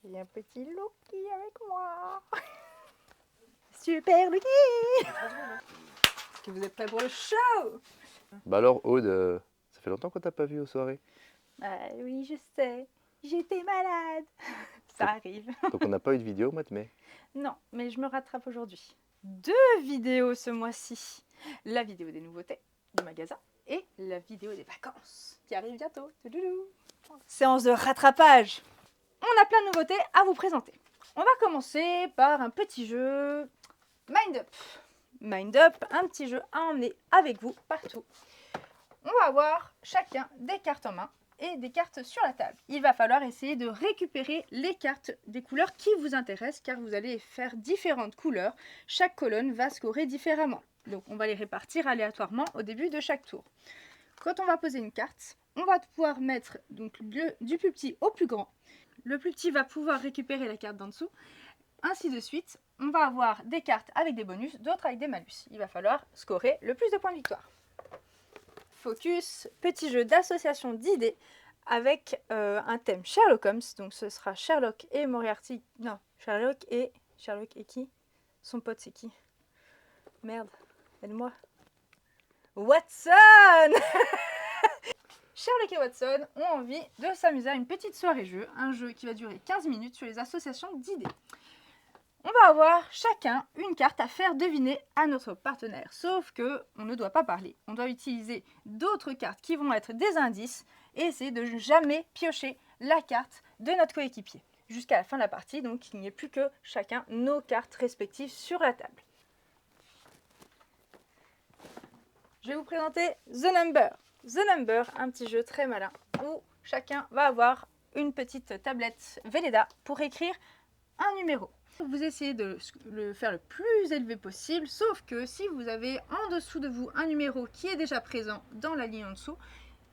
J'ai un petit Loki avec moi. Super Loki. Est-ce que vous êtes prêts pour le show? Bah alors Aude, ça fait longtemps qu'on t'a pas vu aux soirées. Oui, je sais. J'étais malade. Ça arrive. Donc on n'a pas eu de vidéo au mois de mai. Non, mais je me rattrape aujourd'hui. 2 vidéos ce mois-ci. La vidéo des nouveautés du magasin et la vidéo des vacances qui arrive bientôt. Toudoudou. Séance de rattrapage. On a plein de nouveautés à vous présenter. On va commencer par un petit jeu Mind Up. Mind Up, un petit jeu à emmener avec vous partout. On va avoir chacun des cartes en main et des cartes sur la table. Il va falloir essayer de récupérer les cartes des couleurs qui vous intéressent car vous allez faire différentes couleurs. Chaque colonne va scorer différemment. Donc on va les répartir aléatoirement au début de chaque tour. Quand on va poser une carte, on va pouvoir mettre donc du plus petit au plus grand. Le plus petit va pouvoir récupérer la carte d'en dessous. Ainsi de suite, on va avoir des cartes avec des bonus, d'autres avec des malus. Il va falloir scorer le plus de points de victoire. Focus, petit jeu d'association d'idées avec un thème Sherlock Holmes. Donc ce sera Sherlock et Moriarty. Non, Sherlock et qui? Son pote c'est qui? Merde, aide-moi. Watson. Sherlock et Watson ont envie de s'amuser à une petite soirée jeu, un jeu qui va durer 15 minutes sur les associations d'idées. On va avoir chacun une carte à faire deviner à notre partenaire, sauf que on ne doit pas parler. On doit utiliser d'autres cartes qui vont être des indices et essayer de jamais piocher la carte de notre coéquipier jusqu'à la fin de la partie, donc il n'y ait plus que chacun nos cartes respectives sur la table. Je vais vous présenter The Number. The Number, un petit jeu très malin où chacun va avoir une petite tablette Velleda pour écrire un numéro. Vous essayez de le faire le plus élevé possible, sauf que si vous avez en dessous de vous un numéro qui est déjà présent dans la ligne en dessous,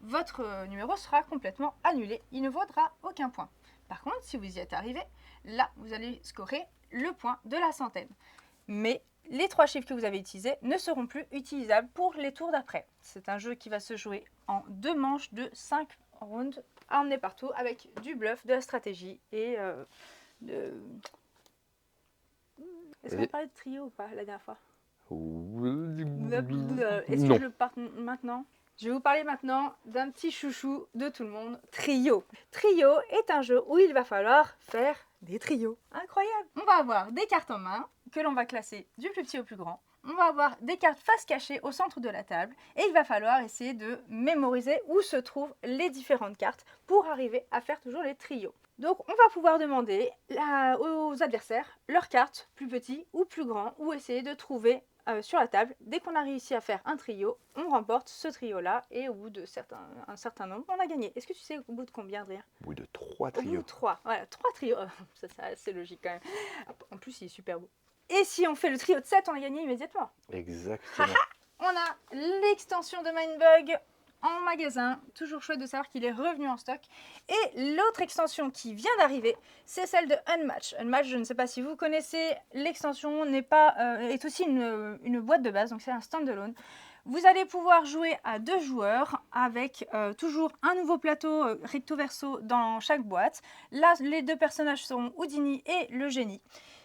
votre numéro sera complètement annulé, il ne vaudra aucun point. Par contre, si vous y êtes arrivé, là, vous allez scorer le point de la centaine. Mais les 3 chiffres que vous avez utilisés ne seront plus utilisables pour les tours d'après. C'est un jeu qui va se jouer en 2 manches de 5 rounds à emmener partout avec du bluff, de la stratégie et de... Est-ce qu'on a parlé de trio ou pas la dernière fois? Est-ce que je le parle maintenant? Je vais vous parler maintenant d'un petit chouchou de tout le monde, Trio. Trio est un jeu où il va falloir faire des trios. Incroyable! On va avoir des cartes en main que l'on va classer du plus petit au plus grand. On va avoir des cartes face cachée au centre de la table et il va falloir essayer de mémoriser où se trouvent les différentes cartes pour arriver à faire toujours les trios. Donc on va pouvoir demander aux adversaires leurs cartes, plus petits ou plus grands, ou essayer de trouver sur la table. Dès qu'on a réussi à faire un trio, on remporte ce trio-là et au bout de un certain nombre, on a gagné. Est-ce que tu sais au bout de combien, Adrien? Au bout de 3 Au bout trios. de 3, voilà, 3 trios. C'est logique quand même. En plus, il est super beau. Et si on fait le trio de 7, on a gagné immédiatement. Exactement. On a l'extension de Mindbug en magasin. Toujours chouette de savoir qu'il est revenu en stock. Et l'autre extension qui vient d'arriver, c'est celle de Unmatch. Unmatch, je ne sais pas si vous connaissez, l'extension est aussi une boîte de base, donc c'est un standalone. Vous allez pouvoir jouer à 2 joueurs avec toujours un nouveau plateau recto verso dans chaque boîte. Là, les 2 personnages seront Houdini et le génie.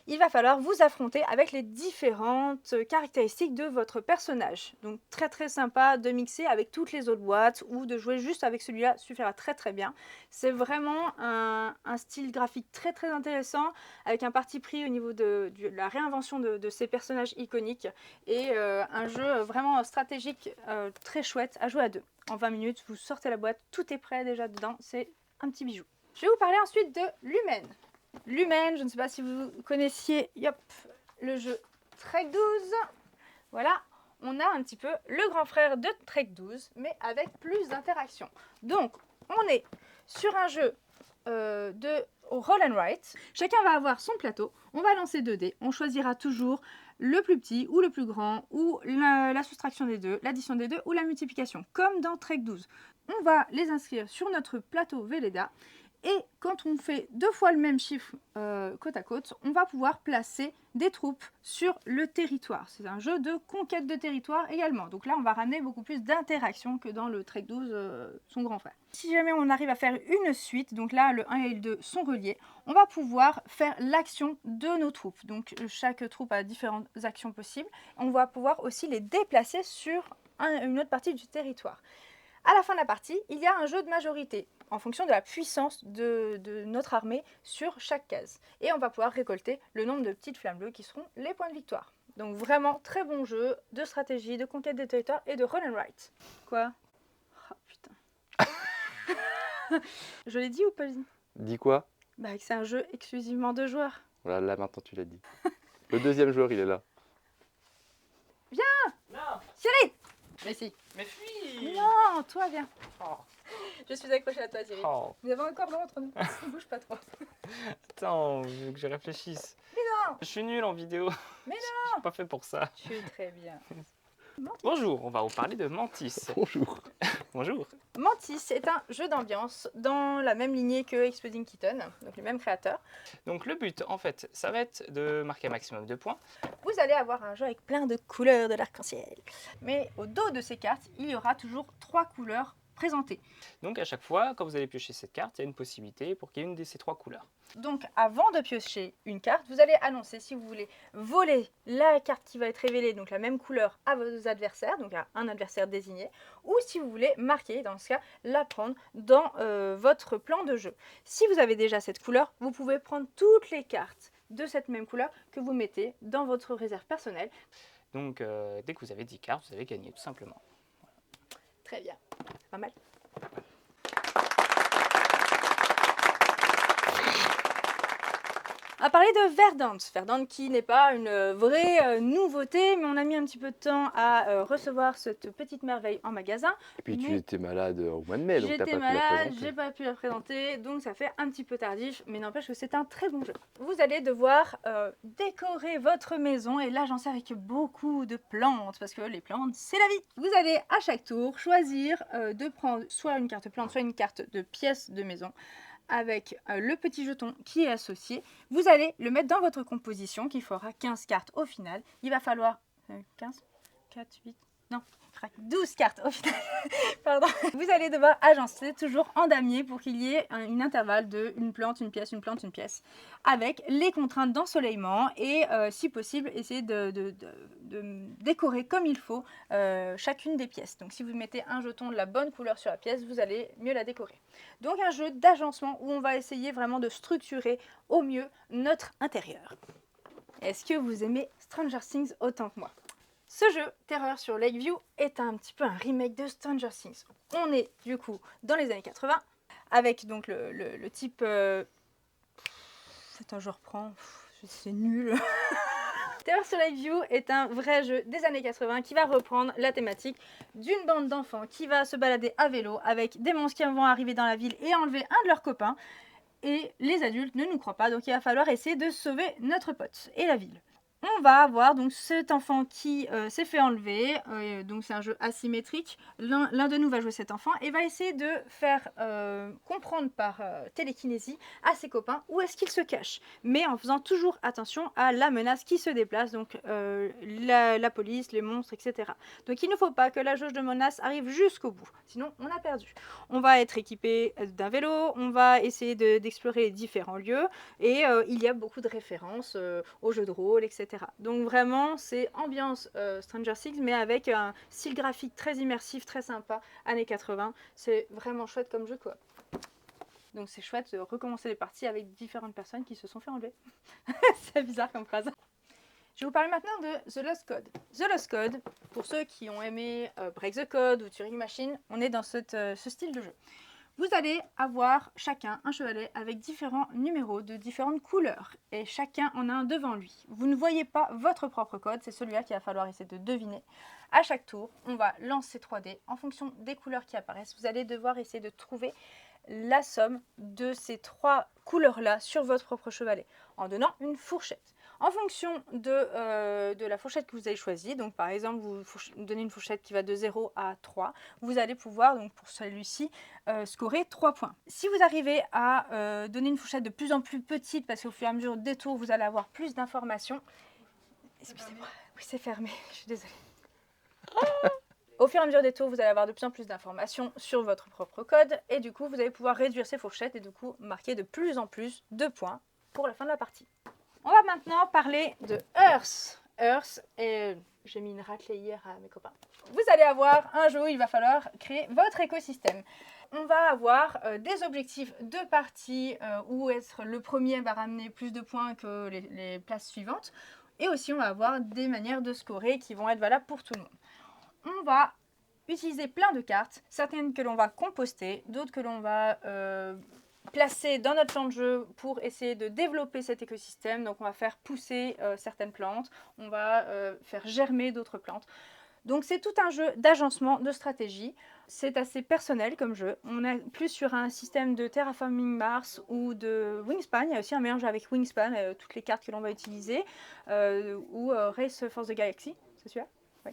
Il va falloir vous affronter avec les différentes caractéristiques de votre personnage. Donc très très sympa de mixer avec toutes les autres boîtes ou de jouer juste avec celui-là suffira très très bien. C'est vraiment un style graphique très très intéressant avec un parti pris au niveau de la réinvention de ces personnages iconiques et un jeu vraiment stratégique très chouette à jouer à 2. En 20 minutes, vous sortez la boîte, tout est prêt déjà dedans, c'est un petit bijou. Je vais vous parler ensuite de Lumen. Lumen, je ne sais pas si vous connaissiez le jeu Trek 12. Voilà, on a un petit peu le grand frère de Trek 12, mais avec plus d'interaction. Donc, on est sur un jeu de roll and write. Chacun va avoir son plateau, on va lancer 2 dés, on choisira toujours le plus petit ou le plus grand, ou la soustraction des 2, l'addition des 2 ou la multiplication, comme dans Trek 12. On va les inscrire sur notre plateau Velleda Et quand on fait 2 fois le même chiffre côte à côte, on va pouvoir placer des troupes sur le territoire. C'est un jeu de conquête de territoire également. Donc là, on va ramener beaucoup plus d'interaction que dans le Trek 12, son grand frère. Si jamais on arrive à faire une suite, donc là, le 1 et le 2 sont reliés, on va pouvoir faire l'action de nos troupes. Donc chaque troupe a différentes actions possibles. On va pouvoir aussi les déplacer sur une autre partie du territoire. À la fin de la partie, il y a un jeu de majorité en fonction de la puissance de notre armée sur chaque case. Et on va pouvoir récolter le nombre de petites flammes bleues qui seront les points de victoire. Donc vraiment très bon jeu de stratégie, de conquête des territoires et de run and write. Quoi? Oh putain. Je l'ai dit ou pas dit? Dis quoi? Bah que c'est un jeu exclusivement de joueurs. Voilà, là maintenant tu l'as dit. Le deuxième joueur, il est là. Viens! Non, Thierry! Mais si. mais fuis. Non, toi viens. Oh, Je suis accrochée à toi Thierry. oh. Nous avons un cordon entre nous. Ne bouge pas trop. Attends, je veux que je réfléchisse. Mais non! Je suis nul en vidéo. Mais Je suis pas fait pour ça. Tu es très bien. Bonjour, on va vous parler de Mantis. Bonjour. Bonjour. Mantis est un jeu d'ambiance dans la même lignée que Exploding Kitten, donc les mêmes créateurs. Donc le but, en fait, ça va être de marquer un maximum de points. Vous allez avoir un jeu avec plein de couleurs de l'arc-en-ciel. Mais au dos de ces cartes, il y aura toujours 3 couleurs présentées. Donc à chaque fois, quand vous allez piocher cette carte, il y a une possibilité pour qu'il y ait une de ces 3 couleurs. Donc avant de piocher une carte, vous allez annoncer si vous voulez voler la carte qui va être révélée, donc la même couleur, à vos adversaires, donc à un adversaire désigné, ou si vous voulez marquer, dans ce cas, la prendre dans votre plan de jeu. Si vous avez déjà cette couleur, vous pouvez prendre toutes les cartes de cette même couleur que vous mettez dans votre réserve personnelle. Donc dès que vous avez 10 cartes, vous avez gagné tout simplement. Très bien, pas mal. On va parler de Verdant. Verdant qui n'est pas une vraie nouveauté, mais on a mis un petit peu de temps à recevoir cette petite merveille en magasin. Et puis tu Mais étais malade au mois de mai, donc t'as pas j'étais pu la malade, présenter. j'ai pas pu la présenter, donc ça fait un petit peu tardif, mais n'empêche que c'est un très bon jeu. Vous allez devoir décorer votre maison, et là j'en sais avec beaucoup de plantes, parce que les plantes, c'est la vie. Vous allez à chaque tour choisir de prendre soit une carte plante, soit une carte de pièce de maison, avec le petit jeton qui est associé. Vous allez le mettre dans votre composition qui fera 15 cartes au final. Il va falloir 15, 4, 8, non, 12 cartes au final. Pardon. Vous allez devoir agencer toujours en damier pour qu'il y ait un intervalle de une plante, une pièce, une plante, une pièce, avec les contraintes d'ensoleillement et si possible essayer de décorer comme il faut chacune des pièces. Donc si vous mettez un jeton de la bonne couleur sur la pièce, vous allez mieux la décorer. Donc un jeu d'agencement où on va essayer vraiment de structurer au mieux notre intérieur. Est-ce que vous aimez Stranger Things autant que moi? Ce jeu, Terreur sur Lakeview, est un petit peu un remake de Stranger Things. On est du coup dans les années 80, avec donc le type... Attends, je reprends, c'est nul. Terror sur Lakeview est un vrai jeu des années 80 qui va reprendre la thématique d'une bande d'enfants qui va se balader à vélo avec des monstres qui vont arriver dans la ville et enlever un de leurs copains. Et les adultes ne nous croient pas, donc il va falloir essayer de sauver notre pote et la ville. On va avoir donc cet enfant qui s'est fait enlever, donc c'est un jeu asymétrique. L'un de nous va jouer cet enfant et va essayer de faire comprendre par télékinésie à ses copains où est-ce qu'il se cache, mais en faisant toujours attention à la menace qui se déplace, donc la police, les monstres, etc. Donc il ne faut pas que la jauge de menace arrive jusqu'au bout, sinon on a perdu. On va être équipé d'un vélo, on va essayer d'explorer différents lieux et il y a beaucoup de références aux jeux de rôle, etc. Donc vraiment c'est ambiance Stranger Things mais avec un style graphique très immersif, très sympa, années 80. C'est vraiment chouette comme jeu quoi. Donc c'est chouette de recommencer les parties avec différentes personnes qui se sont fait enlever. C'est bizarre comme phrase. Je vais vous parler maintenant de The Lost Code. The Lost Code, pour ceux qui ont aimé Break the Code ou Turing Machine, on est dans ce style de jeu. Vous allez avoir chacun un chevalet avec différents numéros de différentes couleurs et chacun en a un devant lui. Vous ne voyez pas votre propre code, c'est celui-là qu'il va falloir essayer de deviner. À chaque tour, on va lancer 3 dés en fonction des couleurs qui apparaissent. Vous allez devoir essayer de trouver la somme de ces 3 couleurs-là sur votre propre chevalet en donnant une fourchette. En fonction de la fourchette que vous avez choisie, donc par exemple vous donnez une fourchette qui va de 0 à 3, vous allez pouvoir, donc pour celui-ci, scorer 3 points. Si vous arrivez à donner une fourchette de plus en plus petite, parce qu'au fur et à mesure des tours vous allez avoir plus d'informations, excusez-moi, oui c'est fermé, je suis désolée. Au fur et à mesure des tours, vous allez avoir de plus en plus d'informations sur votre propre code et du coup, vous allez pouvoir réduire ces fourchettes et du coup, marquer de plus en plus de points pour la fin de la partie. On va maintenant parler de Earth. Earth, et j'ai mis une raclée hier à mes copains. Vous allez avoir un jeu où il va falloir créer votre écosystème. On va avoir des objectifs de partie où être le premier va ramener plus de points que les places suivantes. Et aussi, on va avoir des manières de scorer qui vont être valables pour tout le monde. On va utiliser plein de cartes, certaines que l'on va composter, d'autres que l'on va placer dans notre plan de jeu pour essayer de développer cet écosystème. Donc on va faire pousser certaines plantes, on va faire germer d'autres plantes. Donc c'est tout un jeu d'agencement, de stratégie. C'est assez personnel comme jeu. On est plus sur un système de Terraforming Mars ou de Wingspan. Il y a aussi un mélange avec Wingspan, toutes les cartes que l'on va utiliser. Ou Race Force the Galaxy, c'est celui-là? Oui.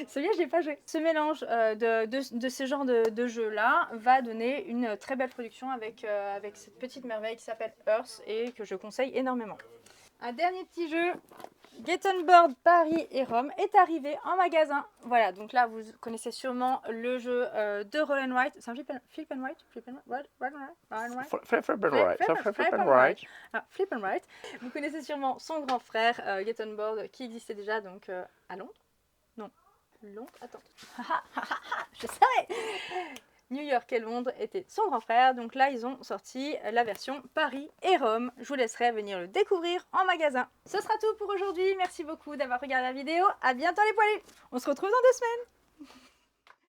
Celui-là, je n'ai pas joué. Ce mélange de ce genre de jeu-là va donner une très belle production avec cette petite merveille qui s'appelle Earth et que je conseille énormément. Un dernier petit jeu, Get On Board Paris et Rome, est arrivé en magasin. Voilà, donc là, vous connaissez sûrement le jeu de Roll and Write. C'est un flip and write? Flip and write. Ah, Flip and Write. Vous connaissez sûrement son grand frère, Get On Board, qui existait déjà donc à Londres. Non, Londres, attends. Je savais. New York et Londres étaient son grand frère, donc là ils ont sorti la version Paris et Rome. Je vous laisserai venir le découvrir en magasin. Ce sera tout pour aujourd'hui, merci beaucoup d'avoir regardé la vidéo, à bientôt les poilus. On se retrouve dans 2 semaines.